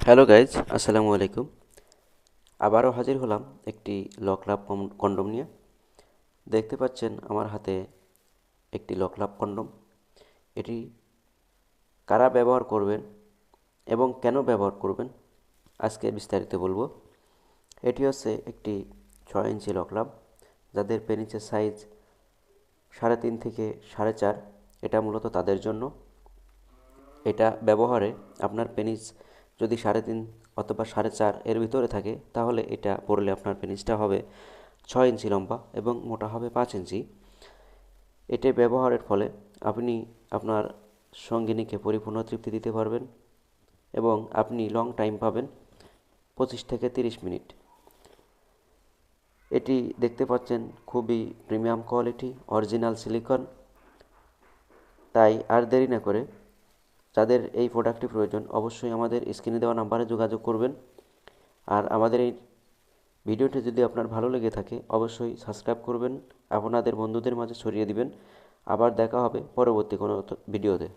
Hello guys, আসসালামু আলাইকুম। আবারও হাজির হলাম একটি লক লাভ কন্ডম নিয়ে। দেখতে পাচ্ছেন আমার হাতে একটি লক লাভ কন্ডম। এটি কারা ব্যবহার করবেন এবং কেন ব্যবহার করবেন আজকে বিস্তারিত বলবো। এটি হচ্ছে একটি 6 ইঞ্চি লক লাভ, যাদের পেনিসের সাইজ 3.5 থেকে 4.5। এটা মূলত তাদের জন্য। এটা ব্যবহারে আপনার পেনিস যদি 3.5 অথবা 4.5 এর ভিতরে থাকে, তাহলে এটা পরলে আপনার পেনিসটা হবে 6 ইঞ্চি লম্বা এবং মোটা হবে 5 ইঞ্চি। এটি ব্যবহারের ফলে আপনি আপনার সঙ্গিনীকে পরিপূর্ণ তৃপ্তি দিতে পারবেন এবং আপনি লং টাইম পাবেন, 25 থেকে 30 মিনিট। এটি দেখতে পাচ্ছেন খুবই প্রিমিয়াম কোয়ালিটি, অরিজিনাল সিলিকন। তাই আর দেরি না করে যাদের এই প্রোডাক্টটি প্রয়োজন, অবশ্যই আমাদের স্ক্রিনে দেওয়া নাম্বারে যোগাযোগ করবেন। আর আমাদের এই ভিডিওটি যদি আপনার ভালো লেগে থাকে, অবশ্যই সাবস্ক্রাইব করবেন, আপনাদের বন্ধুদের মাঝে ছড়িয়ে দিবেন। আবার দেখা হবে পরবর্তী কোনো ভিডিওতে।